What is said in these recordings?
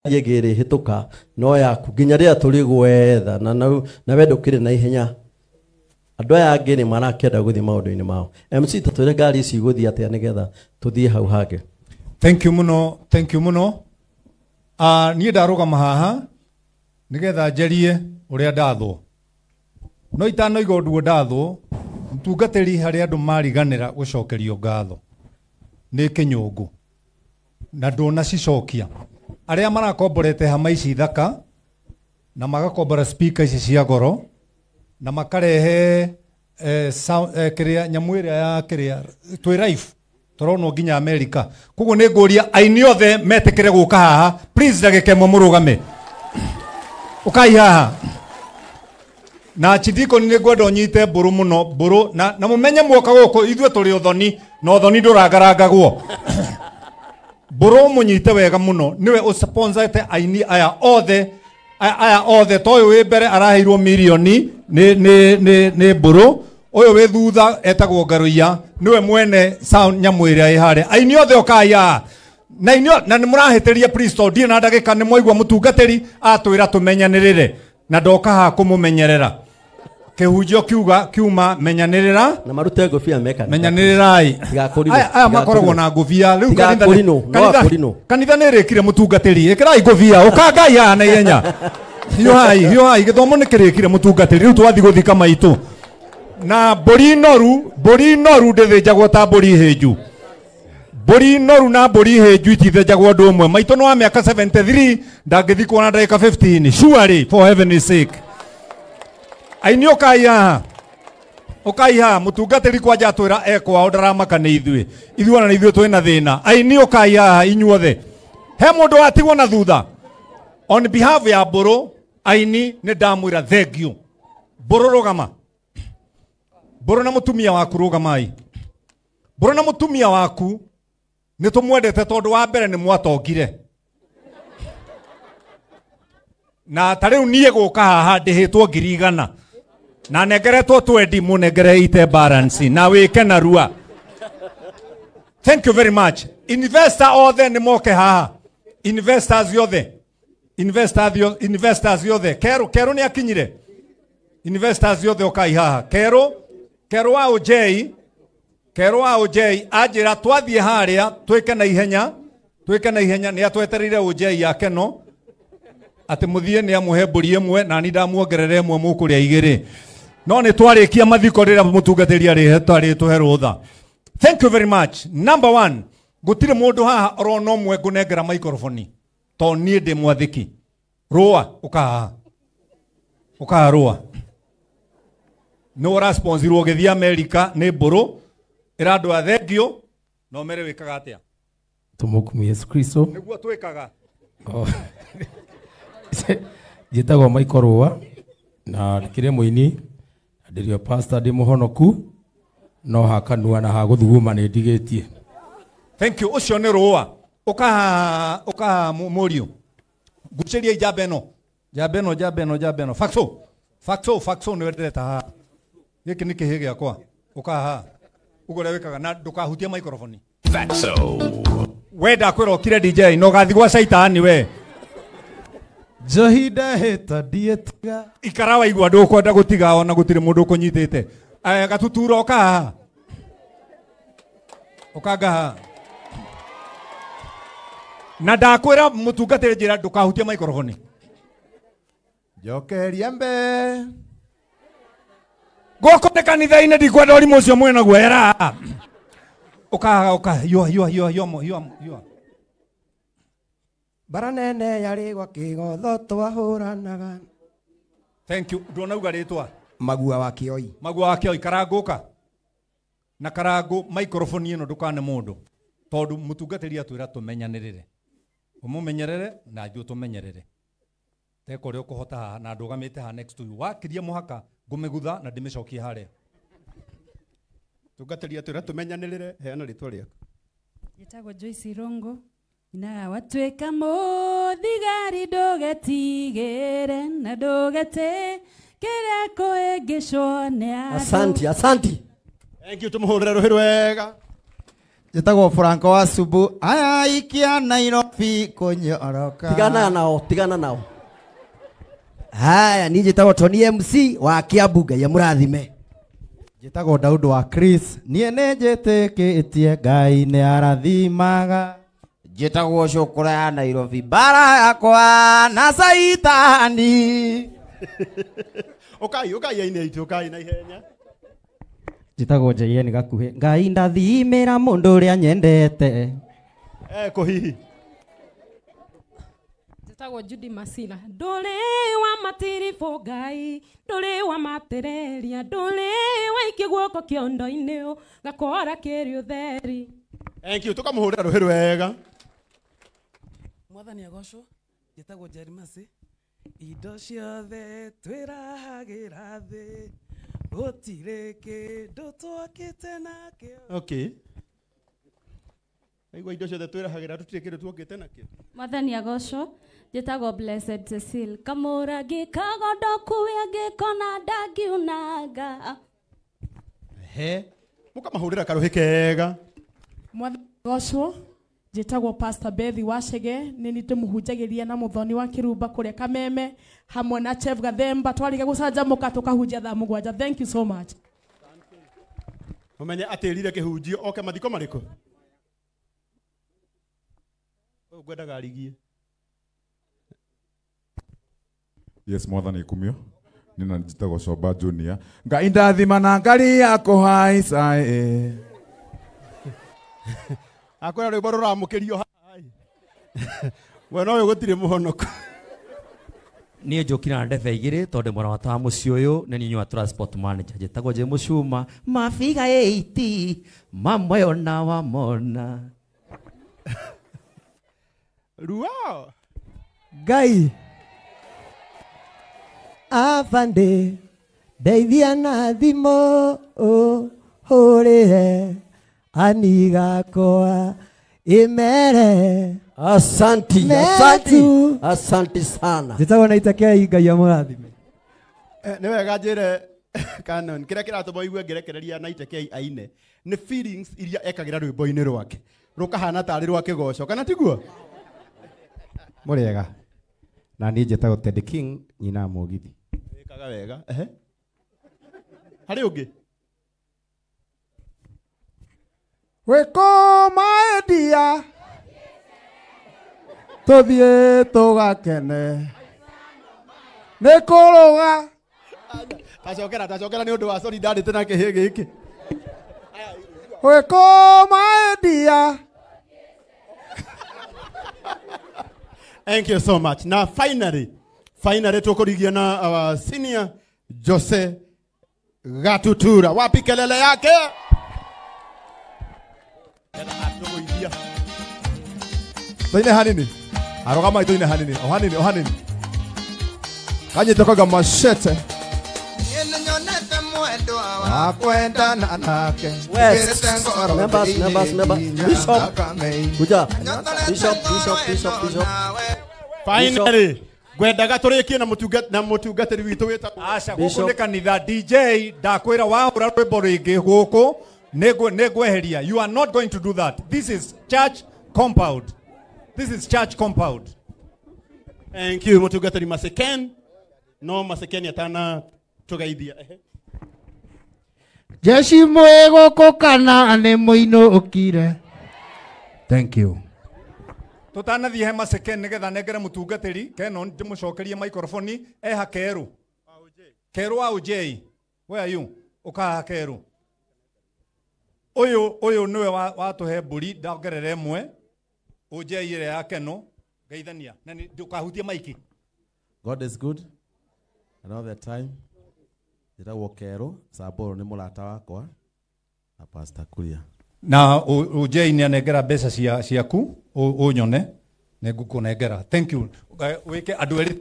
yegere hituka no yaku nginya ria turi gwetha na wendo kire na ihenya andu aya angi ni marakenda guthi maundu-ini mao MC tatwire ngari ici guthi atia nigetha tuthie hau hange. Thank you muno nie ndarugama haha nigetha njerie uria ndathwo no itano igonduo ndathwo mtungatiri hari andu mariganira gucokerio ngatho ni kinyungu na ndona cicokia aria marakomborete hama ici thaka na magakombora speaker ici cia goro na makarehe kiria nyamwira ya kiria twi live torono nginya America kugo ne nguria aini othe metekere guka haha please dagike murugame ukai haha na chithiko ni ngwenda nyite mburu muno mburu na mumenye mwoka guku ithwe turi uthoni na uthoni nduragarangagwo mburu munyite wega muno niwe usponsorete aini aya othe toyo we mbere araheirwo milioni ni mburu oyo we thutha etagwo Ngaruia niwe mwene sound nyamwira ihare aini othe okaya na inyo na nimurahiteria priest die na ndagika ni moigwa mutungatiri atwira tumenyanirire na ndoka ha kumumenyerera kihunjio kiuma menyanirira na marute ngofia meka menyanirai aya makoragwo na ngofia riu kanitha nirikire mutungatiri ikirai ngofia ukangai haha na ihenya hiyo hai githomo nikirikire mutungatiri riu twathi guthika maitu na mburi noru ndithinjagwo ta mburi hinju mburi noru na mburi hinju itithinjagwo ndu umwe maitu no wa miaka 73 ndangithikwo na ndagika 15 surely for heaven's sake aini ukaiha mutungatiri kwanja atwira ekwao ndaramaka ni ithuana na ithuĩ twina thina aini ukaiha inyuothe he mundu atigwo na thutha on behalf ya mburu aini ni ndamwira thengio mburu rugama mburu na mutumia waku rugamai mburu na mutumia waku ni tumwendete tondu wa mbere ni mwatongire na tariu nie guka haha ndihitwo 100 na negeretwo 20 munegere ite balance na wike na rua. Thank you very much. Investor othe ni moke haha investors yothe kero ni akinyire investors yothe okai haha kero wa ojei ajira twathie haria twike na ihenya ni atweterire ojei yake no ati muthie ni amuhe mburi imwe na ni ndamuongerere imwe mukuria igiri no ni twarikia mathiko rira mutungatiri ari twari tuhe rutha. Thank you very much. Number 1 gutire mundu haha orono umwe ngunengera microphone to nie ndi mwathiki rua ukaha rua no responsible githia America ni mburu irandu athengio no mere wikaga atia tumukumu Yesu Kristo niguo twikaga jitagwo Michael Rua na ndikire muini ndirio pastor ndi muhonoku no hakanua na haguthuguma ni ndigitie. Thank you. Ucio ni Rua ukaha murio guceria jabeno Faxo ni wendete haha giki ni kihi giakwa ukaha ugore wikaga na ndukahutia microphone Faxo wenda kwirokire DJ no gathi gwa shaitani we Jahida heta dietga ikarawa igwa ndukwenda gutiga ona gutire mundu kunyitite gatuturo ukaha ukaga na ndakwira mutungatire njira ndukahutia microphone Jokeria mbe goko ne kanitha-ini ndikwenda urimu ucio mwena gwera ukaga yo baranene yari gwa kigotho twahuranaga. Thank you. Ndonauga ritwa Magua wa Kioi karanguka na karangu microphone ino ndukane mundu tondu mutungatiri atwira tumenyanirire umumenyerere na ithuĩ tumenyerere teko rio kuhota haha na ndugamite ha next to you wakiria muhaka ngumigutha na ndimicokie haria tungatiri atwira tumenyanirire heana ritwa riaku. Yetagwo Joyce Rongo na watweka muthigari ndugetigire na ndugete kiria kuingishwo ni andu. Asante thank you tumuhurire ruhi rwega Jitagwo Franco wa Subu. Aya ikia Nairobi kunyoroka. Tigana nao. Haya, ni jitagwo Tony MC wa Kiambu ya Murathime. Jitagwo Daud wa Chris. Nie nejeteketie Ngai ni arathimaga. Jitagwo Shukura ya Nairobi. Bara yakwa na Saitani. Ukai ine itu ukai na ihenya. Jitagwo JN gakuhe. Ngai ndathimira mundu uria nyendete. Kuhihi. Jitagwo Judy Masina. Ndole wa matirifo Ngai, ndole wa matereria, ndole wa ikiguoko kiondo-ini gakora kiri utheri. Thank you. Tukamuhurira ruhi rwega. Mwathani agocwo. Jitagwo Jerimasi. Indo ciothe twirahagira thi. Gutire kindu twakite nakio. Okay. Aigua indo ciothe twirahagira tutire kindu twakite nakio. Mwathani agocwo. Jitagwo Blessed Cecile. Kamura gikagondo kuya gikona ndagiunaga. Mukamahurira karuhi kega. Mwathani agocwo. Jitagwo Pastor Bethi Wachege. Nini tumuhunjagiria na muthoni wa Kirumba kuria Kameme. Hamwe na Chef Gathemba. Twarige gucanjamuka tukahunjia thaa mugwanja. Thank you so much. Mumenye atirire kihunjio oke mathiko mariko. Ugwendaga arigie. Yes, mwathani kumio. Nina jitagwo Shoba Junior. Ngai ndathima na ngari yako haica. Akwera rwimbo ruramukirio hai. We no gutire muhonoku. Niĩ njũkira na ndebe igĩrĩ tondũ mwana wa tawa mũciĩ ũyũ nĩ niĩ wa transport manager njĩtagwo James Shuma mafiga 80 mamwe ona wamona Ruao Ngai afande ndeithia na thimo hurire anigakwa imere. Asanti sana. Jitagwo naitakia Ngai ya Murathime. Ni wega njire Canon kira kiratuma igue ngerekereria na itekei aine ni feelings iria ekagira rwimbo-ini rwake rukahana tari rwa kigoco kana tiguo Muriega na ni njitagwo Ted King nyina mugithi ikaga wega hari ungi weko maedia tuthie tugakene nikuruga tacokera ni undu wa solidarity na kihi giki weko maedia. Thank you so much. Now finally tukurigia na our senior Jose Gatutura. Wapi kelele yake? Toine hanini. Arogama toine hanini. Ohanini. Kanye tokaga machete. Akwenda na nake. West. Members. Bishop. Kuja. Bishop. Finally. Gwendaga turikie na mutungatiri witu wita aca guku ni kanitha DJ ndakwira wahura rwimbo ringi guku negweheria. You are not going to do that. This is church compound. Thank you mutungatiri Maseken. No Maseken atana tugaithia. Jeshi mwego kokana ne muino ukire. Thank you. Tutanathie he Maseken nigetha nengere mutungatiri Keno ndimucokerie microphone eha Keru. Keru wa UJ. Where are you? Ukaha Keru. Uyu niwe watuhe mburi ndongerere mwe. UJ ire ya Keno geithania na ndukahutie maiki. God is good and all the time. Ndĩragwo Keru Samburu nĩ mũrata wakwa na Pastor Kuria. Na UJ ni anengera mbeca ciaku unyone nengũkũnengera. Thank you. Wike andũ eri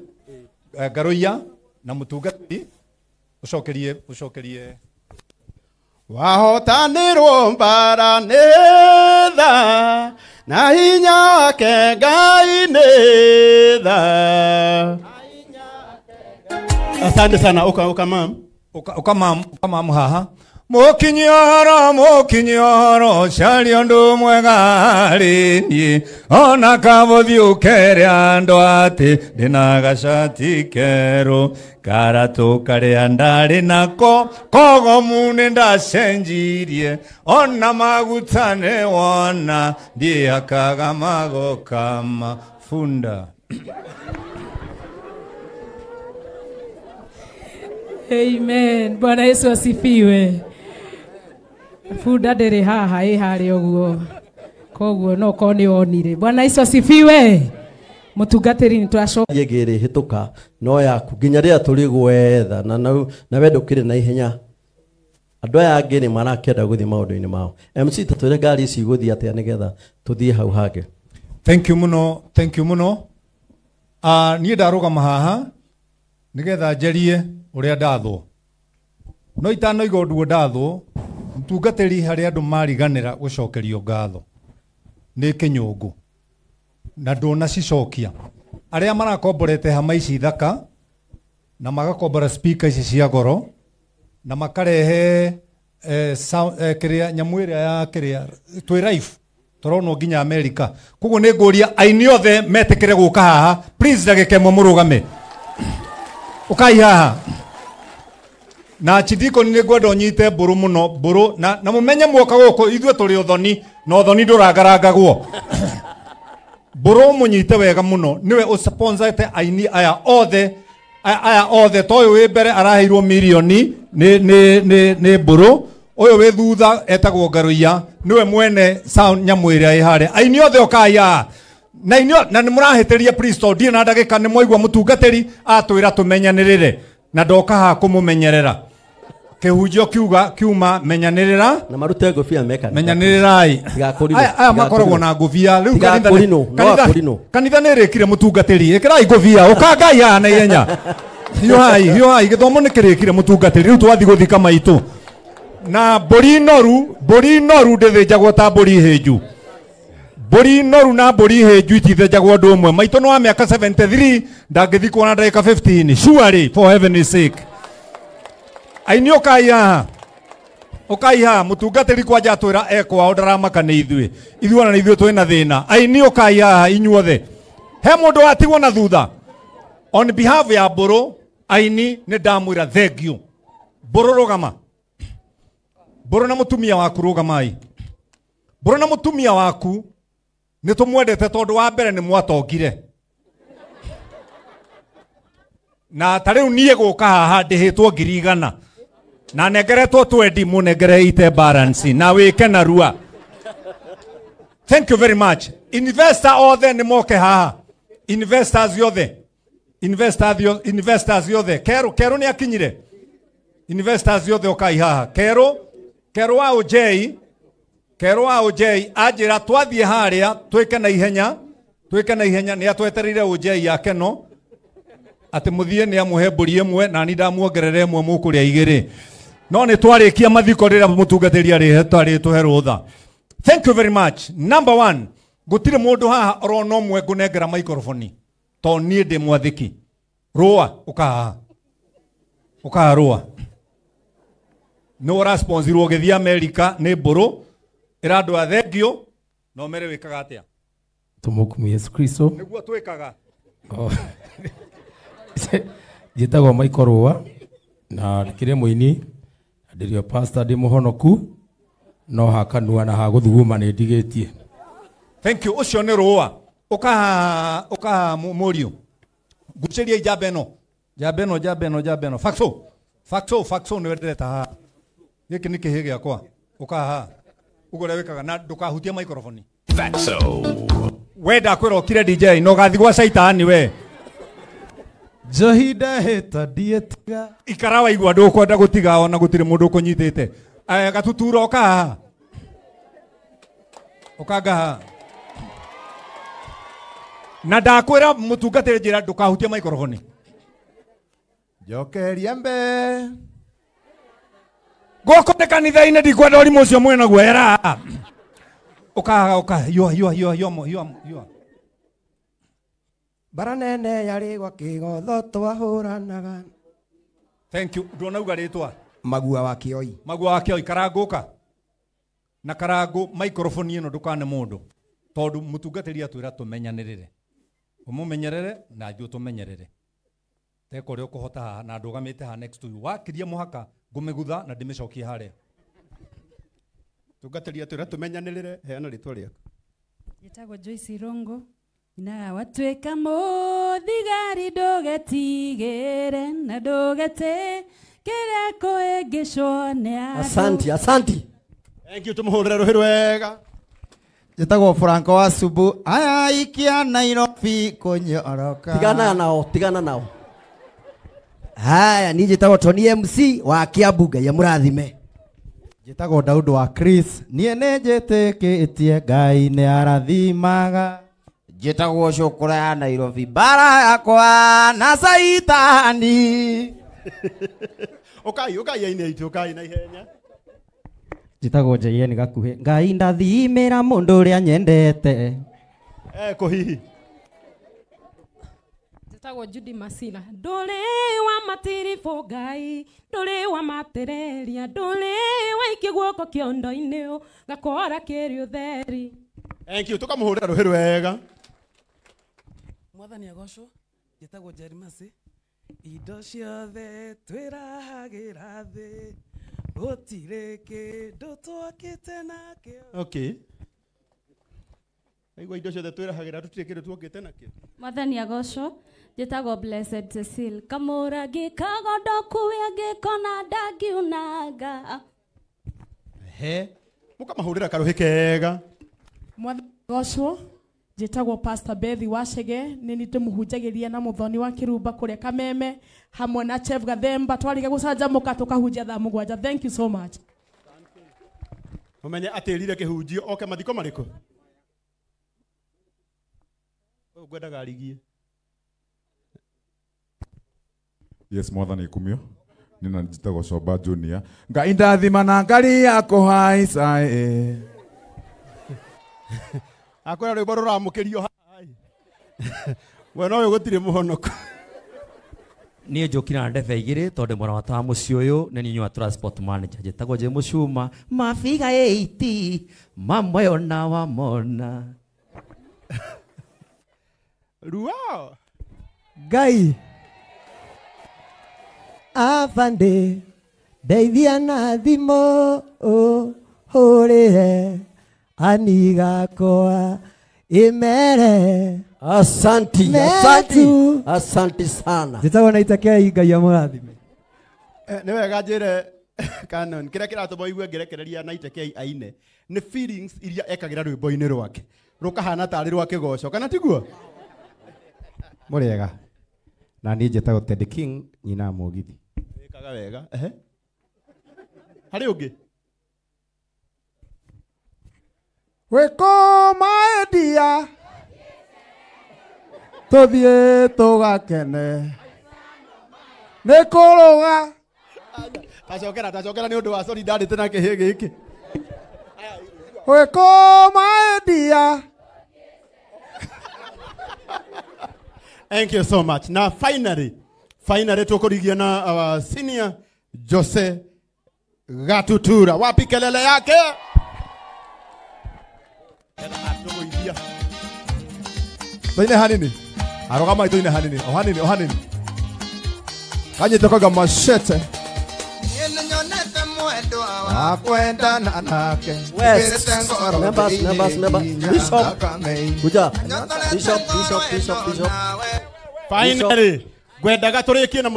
Garoia na mũtungatĩri ucokerie wahotanirwo mbara nĩ tha na hinya wake Ngai nĩ tha. Asante sana uka mam haha Mukinyoro shario ndu mwega rini ona kabothi ukere ando ati ndina gacati keru karatu karia ndari nako kogo mune ndacenjirie ona magutane wona ndiakaga magoka mafunda. Amen. Bwana Yesu asifiwe. Funda ndere haha ihari oguo. Koguo no koni onire. Bwana Yesu asifiwe. Mutungatiri ni twacoka yegere hituka no yaku nginya ria turi gwetha na wendo kire na ihenya. Andu aya angi ni marakenda guthi maundu-ini mao. MC tatwire ngari ici guthi atia nigetha tuthie hau hange. Thank you muno, thank you muno. Niĩ ndarũgama haha nigetha njarie ũrĩa ndathwo. No itanoiga ũndũ ndathwo, mtungatĩri harĩ andũ mariganĩra gũcokerio ngatho nĩ kĩnyũngũ na ndũnacicokia. Arĩa marakomborete hama ici thaka na magakombora speaker ici cia goro na makarehe kĩrĩa nyamũ ĩrĩa ya kĩrĩa twĩ live tũronwo nginya America. Koguo nĩ ngũria aini othe metĩkĩre gũka haha, please ndagĩka ĩmwe mũrũgame. Ukai haha. Na chidiko nĩ ngwenda ũnyite mbũrũ mũno, mbũrũ na mũmenye mwoka gũkũ ithuĩ tũrĩ ũthoni na ũthoni ndũragarangagwo. Mbũrũ mũnyite wega mũno, niwe ũsponsorete aini aya othe toyo wĩ mbere araheirwo milioni nĩ mbũrũ. Ũyũ wĩ thutha etagwo Ngaruiya, niwe mwene sound nyamũ ĩrĩa ĩharĩa. Aini othe ũkai haha. Na nĩ mũrahĩtĩria Kristo ndiĩ na ndagĩka nĩ mwaigua mũtungatĩri atwĩra tũmenyanĩrĩre na ndoka haha kũmũmenyerera. Kĩhunjio kiuma menyanĩrĩra na marute ngũbia meka menyanĩrĩrai. Aya makoragwo na ngũbia rĩu kanitha nĩ ĩrĩkire mũtungatĩri ĩkĩrai ngũbia ũkangai haha na ihenya. Hiũhai gĩthomo nĩ kĩrĩkire mũtungatĩri rĩu twathiĩ gũthika maitũ. Na mbũri noru ndĩthĩnjagwo ta mbũri hĩnju. Mbũri noru na mbũri hĩnju itithĩnjagwo ũndũ ũmwe. Maitũ no wa mĩaka 73 ndangĩthikwo na ndagĩka 15 surely for heaven's sake. Aini ũkai haha mũtungatĩri kwanja atwĩra ekwao ndaramaka nĩ ithuĩ na ithuĩ twĩ na thĩna. Aini ũkai haha inyuothe, he mũndũ watigwo na thutha. On behalf ya mbũrũ aini nĩ ndamwĩra thengiũ. Mbũrũ rũgama, mbũrũ na mũtumia waku rũgamai. Mbũrũ na mũtumia waku nĩ tũmwendete tondũ wa mbere nĩ mwatongire. Na ta rĩu niĩ gũka haha ndĩhĩtwo 100 na nengeretwo 20 mũnengere ite balance na wĩke narua. Thank you very much. Investor othe nĩ moke haha. Investors yothe. Kero nĩ akinyire. Investors yothe ũkai haha. Kero wa OJ ajira twathie haria twike na ihenya ni atwetereire OJ yake no ati muthie ni amuhe mburi imwe na ni ndamuongerere imwe mukuria igiri no ni twarikia mathiko rira mutungatiri ari twari tuhe rutha. Thank you very much. Number 1, gutire mundu haha orono mwe ngunengera microphone to nie ndi mwathiki rua uka rua no responsible githia America ni mburu irandå a thengio no mere wikaga atia tumukumia Yesu Kristo niguo twikaga njĩtagwo Michael Rũa na ndĩkĩrĩ mũini ndĩrĩ pastor ndĩ mũhonoku no hakanua na ha gũthuguma nĩ ndigĩtie. Thank you. Ũcio nĩ Rũa ũka mũriũ ngucĩria njamba ĩno Faxo nĩ wendete haha gĩkĩ nĩ kĩhĩ gĩakwa ũka haha ugore wikaga na ndukahutie microphone. Faxo wenda kwĩra okire DJ no gathi gwa shaitani we Johinda heta dietiga ikara waigua ndũkwenda gũtiga ona gũtirĩ mũndũ ũkũnyitĩte. Gatuturo ũka haha ũkanga haha na ndakwĩra mũtungatĩri njĩra ndũkahutie microphone. Jokeria mbe goko nĩ kanitha-inĩ ndikwenda ũrimũ ũcio mwĩna guoera ũka yua bara nene yarĩ gwa kĩgotho twahũranaga. Thank you. Ndonauga rĩtwa Magua wa Kioi. Magua wa Kioi karanguka. Na karangu microphone ino ndukane mundu. Tondu mutungatiri atwira tumenyanirire. Umumenyerere na ithuĩ tumenyerere. Teko rĩo kũhota haha na ndũgamĩte haha next to you. Wakiria mũhaka ngũmĩgutha na ndĩmĩcokie harĩa. Tungatĩri atwĩra tũmenyanĩrĩre, heana rĩtwa rĩaku. Njĩtagwo Joyce Rongo. Na watuĩka mũthigari ndũgetigĩre na ndũgete kĩrĩa kũĩngĩcwo nĩ andũ. Asanti, asanti. Thank you, tumuhurire ruhi rwega. Njĩtagwo Franco wa Subu. Aya ikia Nairobi kunyoroka. Tigana nao, tigana nao. Haya, ni njĩtagwo Tony MC wa Kiambu, Ngai amũrathime. Njĩtagwo Daudi wa Chris. Niĩ nĩ njĩtĩkĩtie Ngai nĩ arathimaga. Njĩtagwo Cukura ya Nairobi, bara yakwa na Saitani. Ukai aine itu, ukai na ihenya. Njĩtagwo JN Gakuhĩ. Ngai ndathimĩra mũndũ ũrĩa nyendete. Kũhihi. Njĩtagwo Judy Masila. Ndũrĩ wa matiribo Ngai, ndũrĩ wa matereria, ndũrĩ wa iki guoko kĩondo-inĩ gakora kĩrĩ ũtheri. Thank you, tukamũhũrĩra rũhĩ rwega. Mwathani agocwo. Njĩtagwo Jerry Masi. Indo ciothe twĩrahagĩra thĩ. Gũtirĩ kĩndũ twakĩte nakĩo. Okay. Aigua indo ciothe twĩrahagĩra tũtirĩ kĩndũ twakĩte nakĩo. Mwathani agocwo. Njĩtagwo Blessed Cecile. Kamũrangi kagondoku angĩkona ndangiunanga. Mũkamahũrĩra karũhĩ kega. Mwathani agocwo. Njĩtagwo Pastor Bethi Wachege, nĩ ndĩmũhunjagĩria na mũthoni wa Kirumba kũrĩa Kameme hamwe na Chef Gathemba twarige gũcanjamũka tũkahunjia thaa mũgwanja. Thank you so much. Ũmenye atĩrire kĩhunjio oke mathiko marĩkũ? Ngwendaga arigie. Yes, mwathani ikumio. Nina njĩtagwo Coba Junior. Ngai ndathima na ngari yakũhaica. Akwĩra rwĩmbo rũramũkĩrio haha. We no gũtirĩ mũhonoku. Niĩ njũkire na ndebe igĩrĩ tondũ mwana wa tawa mũciĩ ũyũ nĩ niĩ wa transport manager njĩtagwo James Muchuma. Mabiga 80 mamwe ona wamona. Ruao. Ngai afande ndeithia na thimo hũrĩre anigakwa imere. Asanti, asanti, asanti sana. Njĩtagwo Naitakei, Ngai amũrathime. Nĩ wega njĩre Canon kĩrĩa kĩratũma igue ngĩrekereria Naitakei aine nĩ feelings iria ekagĩra rwĩmbo-inĩ rwake rũkahana tarĩ rwa kĩgoco kana tiguo? Mũrĩega. Na niĩ njĩtagwo Ted King, nyina mũgithi. Wĩkaga wega. Harĩ ũngĩ? Wĩkũ maendia tũthiĩ tũgakene nĩ kũrũga. Tacokera nĩ ũndũ wa solidarity na kĩhĩ gĩkĩ. Wĩkũ maendia. Thank you so much. Now finally tukurigia na our senior Jose Gatutura. Wapi kelele yake? Toine hanini. Arogama itoine hanini. Ohanini. Kanye tokaga machete. Akwenda nake. West. Members. Bishop. Kuja. Bishop. Finally. Gwendaga tũrĩkie na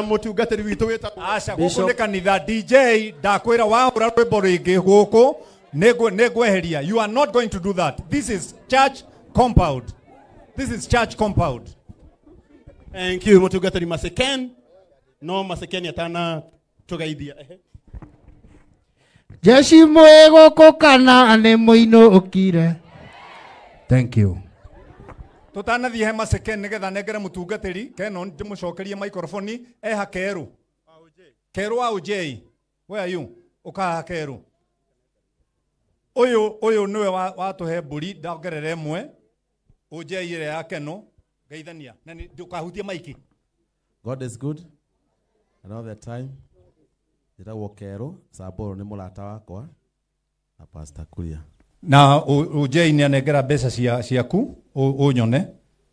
mũtungatĩri witũ wĩtagwo Aca gũkũ nĩ kanitha. DJ ndakwĩra wahũra rwĩmbo rĩngĩ gũkũ nĩngweheria. You are not going to do that. This is church compound. Thank you mũtungatĩri Maseken. No Maseken atana tũgeithia. Jeshi mwĩ gũkũ kana nĩ mũinũkire. Thank you. Tutanathiĩ he Maseken nĩgetha nengere mũtungatĩri Kenon ndĩmũcokerie microphone eha Keru. Keru wa OJ. Where are you? Ukaha Keru. Uyu niwe watũhe mbũri ndongerere ĩmwe. OJ ĩrĩa ya Keno geithania na ndũkahutie maiki. God is good and all the time. Njĩtagwo Kerũ, Samburu nĩ mũrata wakwa na Pastor Kuria. Na ujei ni anengera mbeca ciaku unyone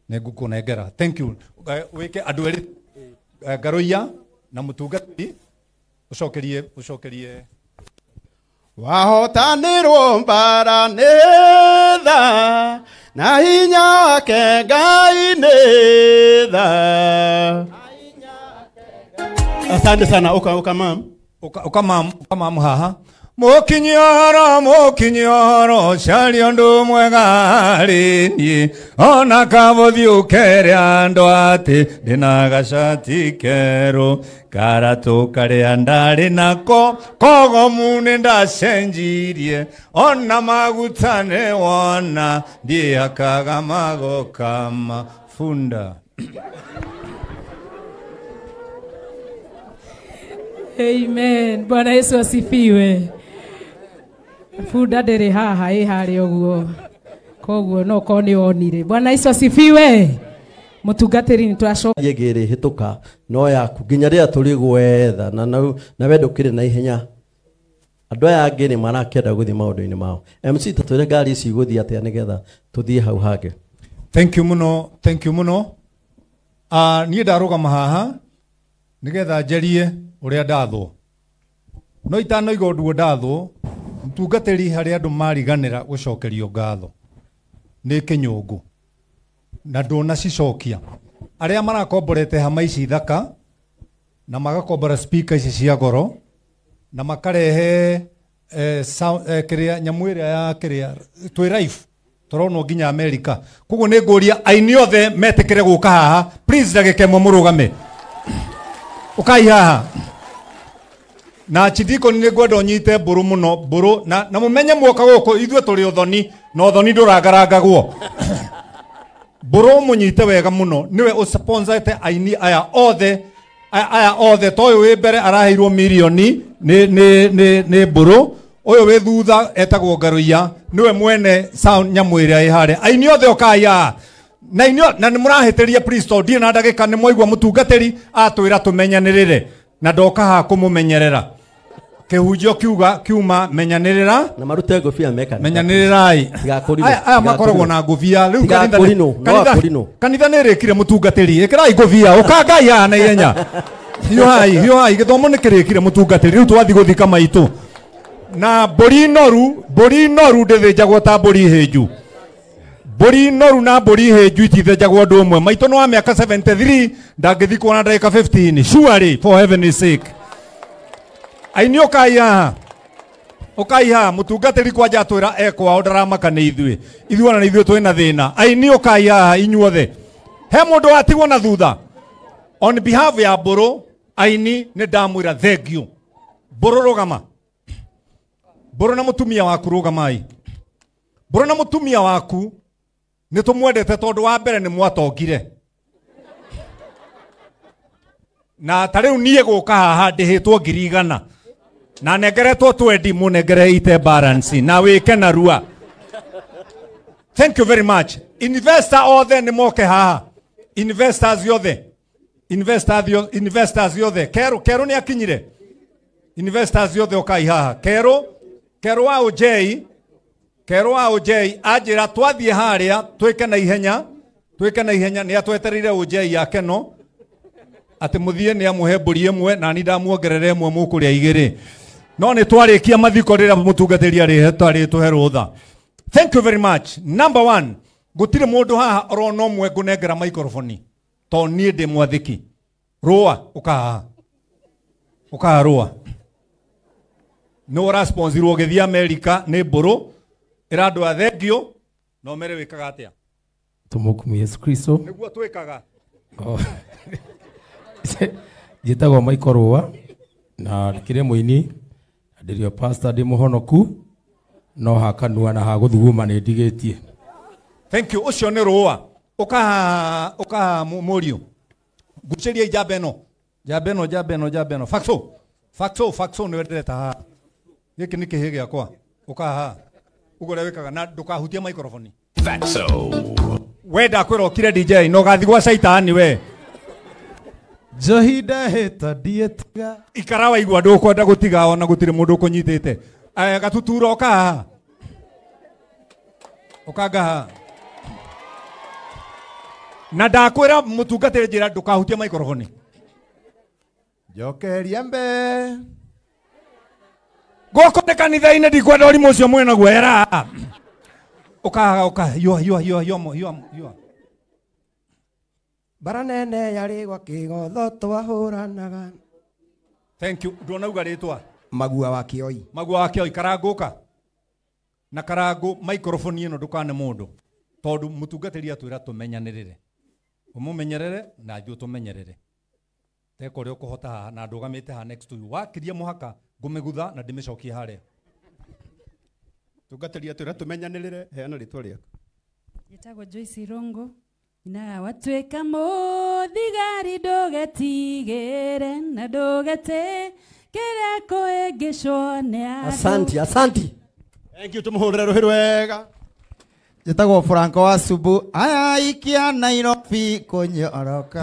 ne ngukunengera. Thank you. Wike andu eri Garoia na mutungati ucokerie wahotanirwo mbara nĩ tha na hinya wake Ngai nĩ tha. Asante sana. Uka mam haha mukinyoro caria ndu mwega rini ona kabothi ukere andu ati ndina gacati keru karatu karia ndari nako kogomu ni ndacenjirie ona maguta ni wona ndiakaga magoka mafunda. Amen. Bwana Yesu asifiwe. Funda ndere haha ihari oguo. Koguo no koni onire. Bwana Yesu asifiwe. Mutungatiri ni twacoka yegere hituka no yaku nginya ria turi gwetha na wendo kire na ihenya. Andu aya angi ni marakenda guthi maundu-ini mao. MC tatwire ngari ici guthi atia nigetha tuthie hau hange. Thank you muno. Niĩ ndarũgama haha nigetha njerie uria ndathwo. No itanoiga ũndũ ndathwo mtungatĩri harĩ andũ mariganĩra gũcokerio ngatho nĩ kĩnyũngũ na ndũnacicokia. Arĩa marakomborete hama ici thaka na magakombora speaker ici cia goro na makarehe kĩrĩa nyamũ ĩrĩa ya kĩrĩa twĩ live tũronwo nginya America. Koguo nĩ ngũria aini othe metĩkĩre gũka haha please ndagĩka ĩmwe mũrũgame. Ukai haha. Na chithiko ni ngwenda unyite mburu muno mburu na mumenye mwoka guku ithwe turi uthoni na uthoni nduragarangagwo. Mburu munyite wega muno niwe usponsorete aini aya othe toyo wi mbere araheirwo milioni ni mburu uyu wi thutha etagwo Garoia niwe mwene sound nyamu iria ihare aini othe okaya na inyo na nimurahitiria priest ndie na ndagika ni moigwa mutungatiri atwira tumenyanirire na ndoka ha kumumenyerera kihunjio kiuma menyanirira na marute ngofia meka menyanirai aya makoragwo na ngofia riu kanitha nirikire mutungatiri ikirai ngofia ukangai haha na ihenya hiyo hai githomo nikirikire mutungatiri riu twathi guthika maitu na mburi noru ndithinjagwo ta mburi hinju. Mburi noru na mburi hinju itithinjagwo ũndũ ũmwe. Maitũ no wa mĩaka 73 ndangĩthikwo na ndagĩka 15 surely for heaven's sake. Aini ukai haha mutungatĩri kwanja atwĩra ekwao ndaramaka nĩ ithuĩ na ithuĩ twĩna thĩna. Aini ukai haha inyuothe he mũndũ watigwo na thutha. On behalf ya mbũrũ aini nĩ ndamwĩra thengiũ. Mbũrũ rũgama. Mbũrũ na mũtumia waku rũgamai. Mbũrũ na mũtumia waku nĩ tũmwendete tondũ wa mbere nĩ mwatongire. Na tarĩu niĩ gũka haha ndĩhĩtwo 100,000 na nengeretwo 20 mũnengere ite balance na wĩke narua. Thank you very much. Investor othe nĩ moke haha. Investors yothe. Kero nĩ akinyire. Investors yothe okai haha. Kero wa ojei ajira twathie haria twike na ihenya ni atwetereire ojei yake no ati muthie ni amuhe mburi imwe na ni ndamuongerere imwe mukuria igiri no ni twarikia mathiko rira mutungatiri ari twari tuhe rutha. Thank you very much. Number 1 gutire mundu haha orona umwe ngunengera microphone to nie ndi mwathiki rua ukaha rua no responsible githia America ni mburu irando athengio no mere wikaga atia tumukumu Yesu Kristo niguo twikaga njitagwo Michael Rua na ndikire muini ndirio pastor ndi muhonoku no hakanua na haguthuguma ni ndigitie. Thank you. Ucio ni Rua ukaha murio guceria jabeno Faxo ni wendereta haha giki ni kihi giakwa ukaha ugore wikaga na ndukahutia microphone. Faxo we ndakwira okire DJ no gathi gwa shaitani we Johida heta dietiga. Ikarawa igwa ndukwenda gutiga ona gutire mundu kunyitite. Gatuturo oka. Okaga. Na ndakwira mutungatire njira ndukahutie microphone. Jokeria mbe. Goko ne kanitha-ini ndikwenda urimu ucio mwena gwera. Oka yua. Baranene yari gwa kigotho twahuranaga. Thank you. Ndonauga ritwa. Magua wa Kioi. Magua wa Kioi karanguka. Na karangu microphone ino ndukane mundu. Tondu mutungatiri atwira tumenyanirire. Umumenyerere na ithuĩ tumenyerere. Teko rĩo kũhota haha na ndũgamĩte haha next to you. Wakiria mũhaka ngũmĩgutha na ndĩmĩcokie harĩa. Tungatĩria atwĩra tumenyanĩrĩre, heana rĩtwa rĩaku. Njĩtagwo Joyce Rongo. Na watuĩka mũthigari ndũgetigĩre na ndũgete kĩrĩa kũĩngĩcwo nĩ andũ. Asanti. Thank you, tumuhũrĩre rũhĩ rwega. Njĩtagwo Franco wa Subu. Aya ikia Nairobi kũnyoroka.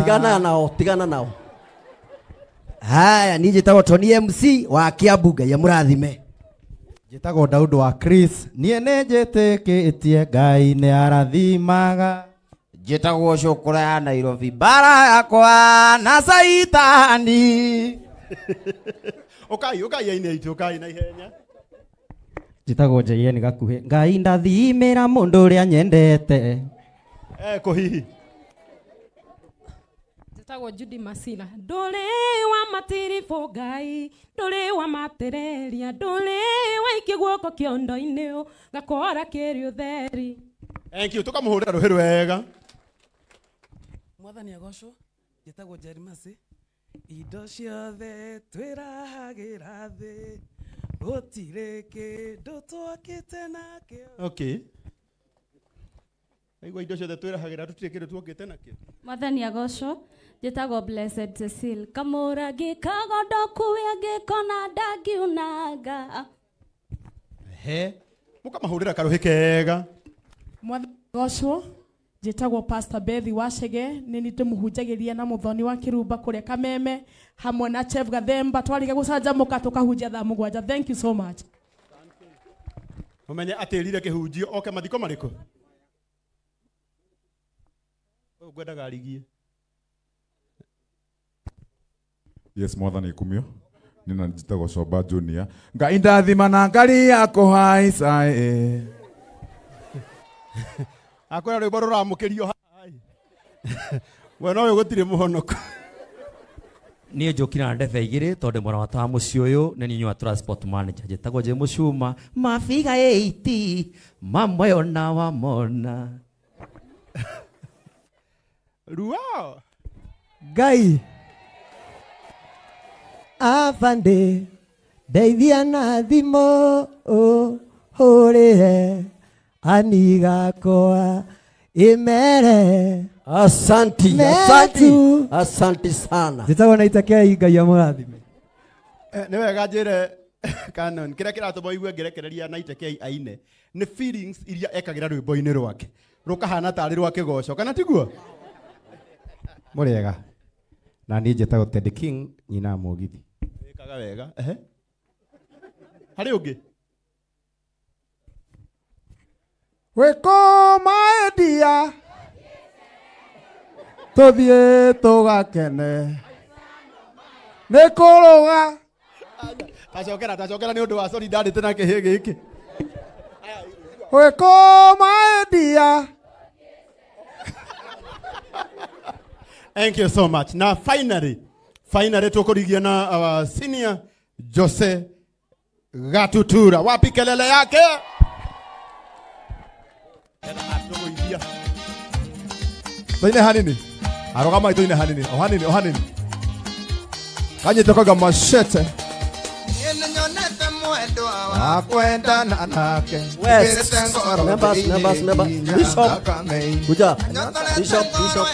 Tigana nao. Haya, ni njĩtagwo Tony MC wa Kiambu, Ngai amũrathime. Njĩtagwo Daudu wa Chris. Niĩ nĩ njĩtĩkĩtie Ngai nĩ arathimaga. Njĩtagwo Cukura ya Nairobi, bara yakwa na Saitani. Ukai aine itu, ukai na ihenya. Njĩtagwo JN Gakuhĩ. Ngai ndathimĩra mũndũ ũrĩa nyendete. Kũhihi. Njĩtagwo Judy Masila. Ndũrĩ wa matiribu Ngai, ndũrĩ wa matereria, ndũrĩ wa iki guoko kĩondo-inĩ gakora kĩrĩ ũtheri. Thank you, tukamũhũrĩra rũhĩ rwega. Mwathani agocwo, njĩtagwo Jerry Masi. Indo ciothe twĩrahagĩra thĩ, gũtirĩ kĩndũ twakĩte nakĩo. Okay. Aigua indo ciothe twĩrahagĩra tũtirĩ kĩndũ twakĩte nakĩo. Mwathani agocwo. Njĩtagwo Blessed Cecile. Kamũrangi kagondoku angĩkona ndangiunanga. Mũkamahũrĩra karũhĩ kega. Mwathani agocwo. Njĩtagwo Pastor Bethi Wachege, nĩ nĩ tũmũhunjagĩria na mũthoni wa Kirumba kũrĩa Kameme hamwe na Chef Gathemba, twariga gũcanjamũka tũkahunjia thaa mũgwanja. Thank you so much. Mũmenye atĩrire kĩhunjio oke mathiko marĩkũ. Ngwendaga arigie. Yes, mwathani kumio. Nina njĩtagwo Coba Junior. Ngai ndathima na ngari yakũhaica. Akwĩra rwĩmbo rũramũkĩrio haha. Wena ũyũ gũtirĩ mũhonoku. Niĩ njũkira na ndebe igĩrĩ tondũ mũramata wa mũciĩ ũyũ nĩ niĩ wa transport manager njĩtagwo James Shuma. Mabiga 80 mamwe ona wamona. Ruao. Ngai. Afande. Ndeithia na thimo hũrĩre anigakwa imere. Asanti sana. Njĩtagwo Naitakei, Ngai amũrathime. Nĩ wega njĩre Canon kĩrĩa kĩratũma igue ngĩrekereria Naitakei aine nĩ feelings iria ekagĩra rwĩmbo-inĩ rwake rũkahana tarĩ rwa kĩgoco kana tiguo? Mũrĩega. Na niĩ njĩtagwo Ted King, nyina mũgithi. Wĩkaga wega. Harĩ ũngĩ? Wĩkũ maendia tũthiĩ tũgakene nĩ kũrũga. Tacokera nĩ ũndũ wa sori ndarĩte na kĩhĩ gĩkĩ. Wĩkũ maendia. Thank you so much. Now finally tukurigia na our senior Jose Gatutura. Wapi kelele yake? Toine hanini. Arogama toine hanini. O hanini. Kanyite koga machete. Akwenda nake. West. Members. Bishop. Kuja.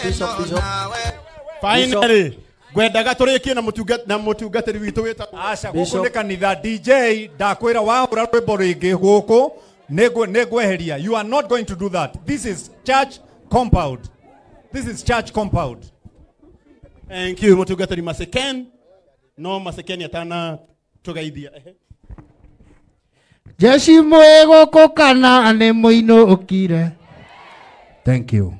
Bishop. Finally. Gwendaga tũrĩkie na mũtungatĩri witũ wĩtagwo Aca gũkũ nĩ kanitha. DJ ndakwĩra wahũra rwĩmbo rĩngĩ gũkũ nĩngweheria. You are not going to do that. This is church compound. Thank you mutungatiri Maseken. No Maseken atana tugaithia. Jeshi mwego kokana ne muino ukire. Thank you.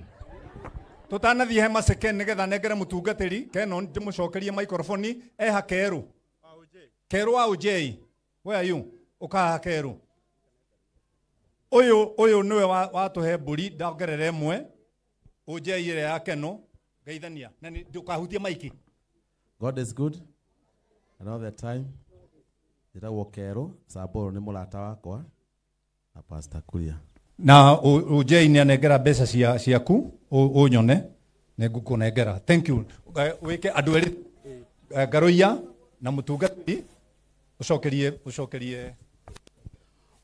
Tutanathie he Maseken nigetha nengere mutungatiri Keno ndimucokerie microphone eha Keru. Keru wa Ujei. Where are you? Ukaha Keru. Oyo niwe watuhe mburi ndongerere mwe. Ujei ile ya Keno. Geithania. Na ndukahutie maiki. God is good. And all the time. Njĩtagwo Keru, Samburu nĩ mũrata wakwa na Pastor Kuria. Na Ujei ni anengera mbeca ciaku unyone ne ngukunengera. Thank you. Weke andu eri Garoia na mutungati ucokerie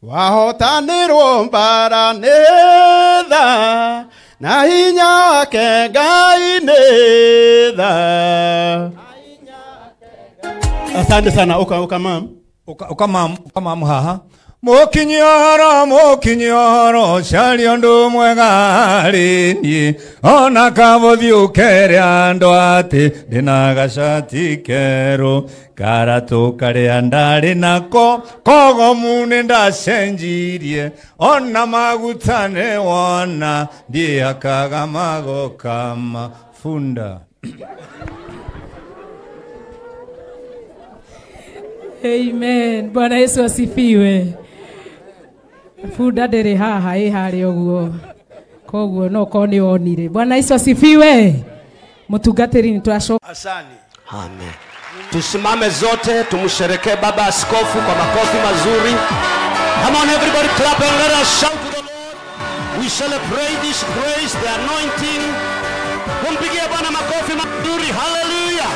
wahotanirwo mbara nĩ tha na hinya wake Ngai nĩ tha. Asante sana ukamam. Ukamam haha. Mukinyoro cari undu mwega rini ona kabothi ukere andu ati ndina gacati keru karatu karia ndari nako kogomu ni ndacenjirie ona magutane wona ndiakaga magoka mafunda. Amen. Bwana Yesu asifiwe. Funda ndere haha ihari oguo. Koguo no koni onire. Bwana Yesu asifiwe. Mutungatiri ni twasho. Asante. Amen. Tusimame zote tumsherekee baba askofu kwa makofi mazuri. Come on everybody clap and let us shout to the Lord. We celebrate this grace, the anointing. Kumpigia Bwana makofi mazuri. Hallelujah.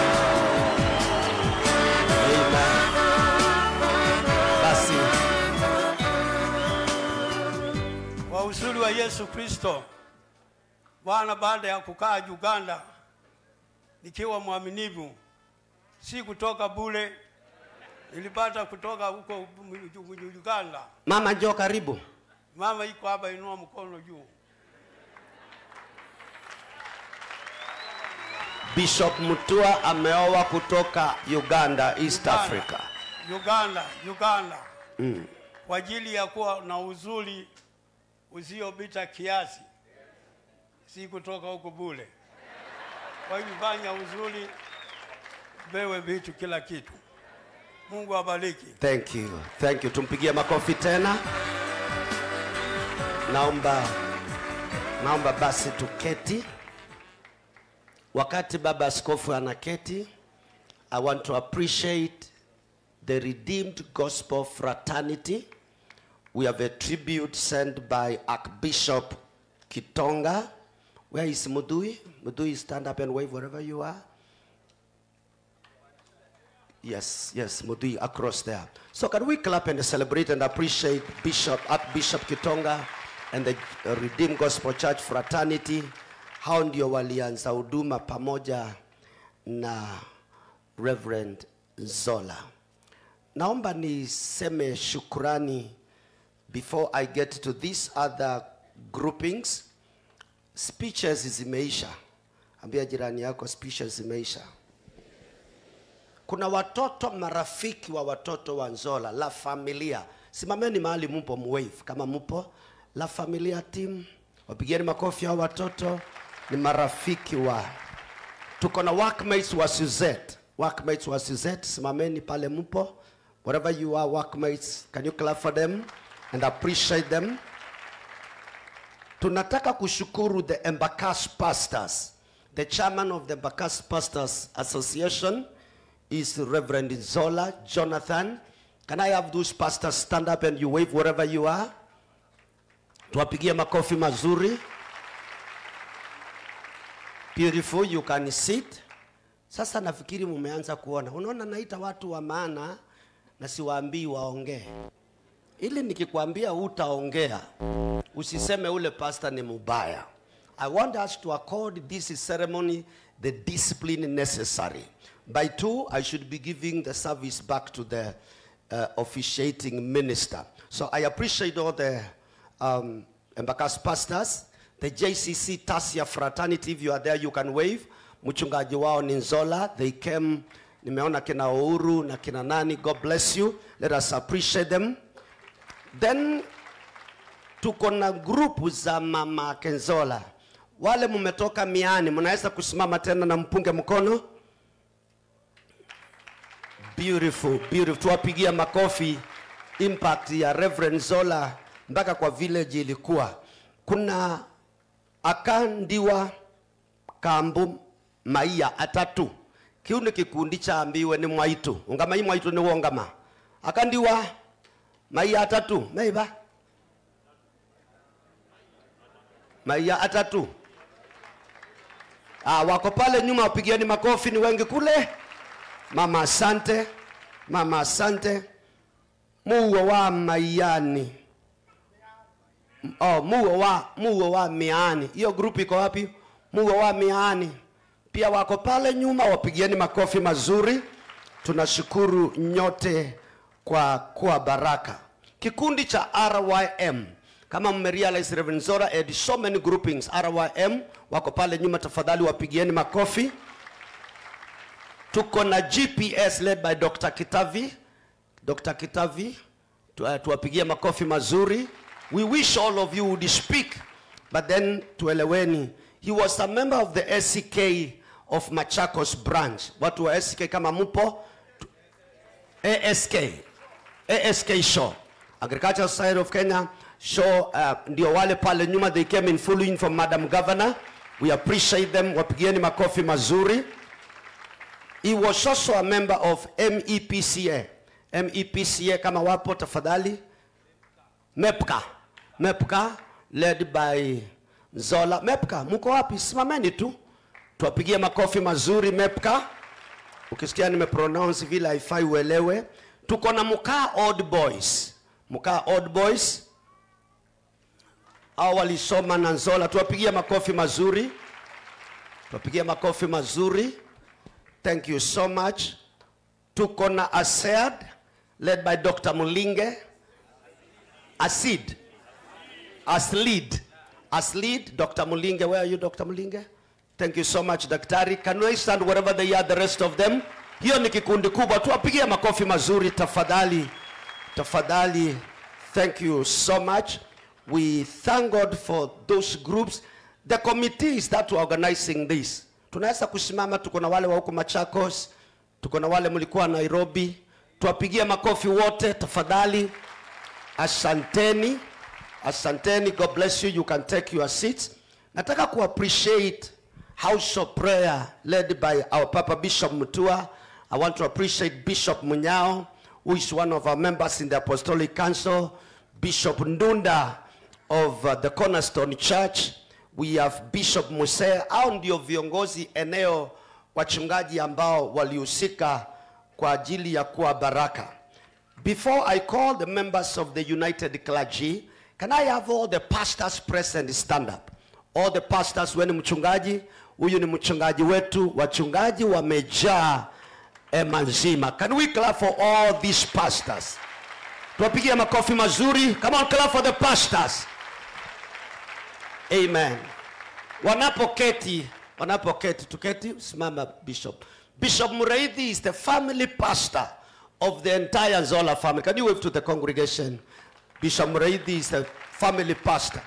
Kwa uzuri wa Yesu Kristo, Bwana, baada ya kukaa Uganda nikiwa mwaminifu, si kutoka bure, nilipata kutoka huko Uganda. Mama njoo karibu. Mama iko hapa, inua mkono juu. Bishop Mutua ameoa kutoka Uganda, East Africa. Uganda. Kwa ajili ya kuwa na uzuri usiopita kiasi. Si kutoka huko bure. Kwa hivyo fanya uzuri, bewe vitu kila kitu. Mungu abariki. Thank you. Thank you. Tumpigie makofi tena. Naomba basi tuketi. Wakati baba askofu anaketi, I want to appreciate the Redeemed Gospel Fraternity. We have a tribute sent by Archbishop Kitonga. Where is Mudui? Mudui, stand up and wave wherever you are. Yes, Mudui, across there. So can we clap and celebrate and appreciate Archbishop Kitonga and the Redeemed Gospel Church Fraternity. Hao ndio walianza huduma pamoja na Reverend Zola. Naomba niseme shukrani before I get to these other groupings. Speeches zimeisha. Ambia jirani yako speeches zimeisha. Kuna watoto marafiki wa watoto wa Nzola, La Familia. Simameni mahali mpo mwave kama mpo. La Familia team. Wapigieni makofi hao watoto. Ni marafiki wa. Tuko na workmates wa Suzette. Workmates wa Suzette, simameni pale mpo. Wherever you are, workmates, can you clap for them and appreciate them? Tunataka kushukuru the Embakasi pastors. The chairman of the Embakasi Pastors Association is Reverend Zola Jonathan. Can I have those pastors stand up and you wave wherever you are? Tuwapigie makofi mazuri. Beautiful, you can sit. Sasa nafikiri mumeanza kuona. Unaona naita watu wa maana na siwaambii waongee. Ili nikikwambia utaongea, usiseme ule pastor ni mubaya. I want us to accord this ceremony the discipline necessary. By 2, I should be giving the service back to the officiating minister. So I appreciate all the Embakasi pastors, the JCC Tasia Fraternity. If you are there, you can wave. Mchungaji wao ni Nzola. They came, nimeona kina Uhuru na kina nani. God bless you. Let us appreciate them. Then tuko na group za mama Kenzola. Wale mumetoka Miani, mnaweza kusimama tena na mpunge mkono. Beautiful, beautiful. Tuwapigia makofi. Impact ya Reverend Zola mpaka kwa village ilikuwa. Kuna akandiwa kambu maia atatu. Kiuni kikundi cha ambiwe ni Mwaitu. Ungama hii Mwaitu ni wongama. Akandiwa maia atatu. Meiba? Maia atatu. Wako pale nyuma, wapigieni makofi, ni wengi kule. Mama asante. Mama asante. Muo wa Maiani. Muo wa Miani. Hiyo group iko wapi? Muo wa Miani. Pia wako pale nyuma, wapigieni makofi mazuri. Tunashukuru nyote kwa baraka. Kikundi cha RYM. Kama mmerealize Reverend Zora had so many groupings. RYM wako pale nyuma, tafadhali wapigieni makofi. Tuko na GPS led by Dr. Kitavi. Dr. Kitavi, tuwapigie makofi mazuri. We wish all of you would speak, but then tueleweni. He was a member of the SCK of Machakos branch. Watu wa SCK kama mupo? ASK show. Agricultural side of Kenya show, ndio wale pale nyuma, they came in full uniform from Madam Governor. We appreciate them. Wapigieni makofi mazuri. He was also a member of MEPCA. MEPCA kama wapo tafadhali. MEPCA led by Zola. MEPCA mko wapi? Simameni tu. Tuwapigie makofi mazuri MEPCA. Ukisikia nimepronounce vile haifai uelewe. Tuko na Mukaa Old Boys. Mukaa Old Boys. Hao walisoma na Nzola. Tuwapigie makofi mazuri. Tuwapigie makofi mazuri. Thank you so much. Tuko na ASEAD led by Dr. Mulinge. Aslid, Dr. Mulinge. Where are you, Dr. Mulinge? Thank you so much, Daktari. Can we stand wherever they are, the rest of them? Hiyo ni kikundi kubwa. Tuwapigie makofi mazuri tafadhali. Tafadhali. Thank you so much. We thank God for those groups. The committees that were organizing this. Tunaweza kusimama, tuko na wale wa huko Machakos, tuko na wale mlikuwa Nairobi. Tuwapigie makofi wote tafadhali. Asanteni. Asanteni. God bless you. You can take your seats. Nataka ku appreciate House of Prayer led by our Papa Bishop Mutua. I want to appreciate Bishop Munyao, who is one of our members in the Apostolic Council. Bishop Ndunda of the Cornerstone Church. We have Bishop Musea. Hao ndio viongozi eneo, wachungaji ambao walihusika kwa ajili ya kuwa baraka. Before I call the members of the United Clergy, can I have all the pastors present stand up? All the pastors, wewe ni mchungaji, huyu ni mchungaji wetu, wachungaji wamejaa nzima. Can we clap for all these pastors? Tuwapigie makofi mazuri. Come on, clap for the pastors. Amen. Wanapoketi, tuketi, simama Bishop. Bishop Mureithi is the family pastor of the entire Zola family. Can you wave to the congregation? Bishop Mureithi is the family pastor.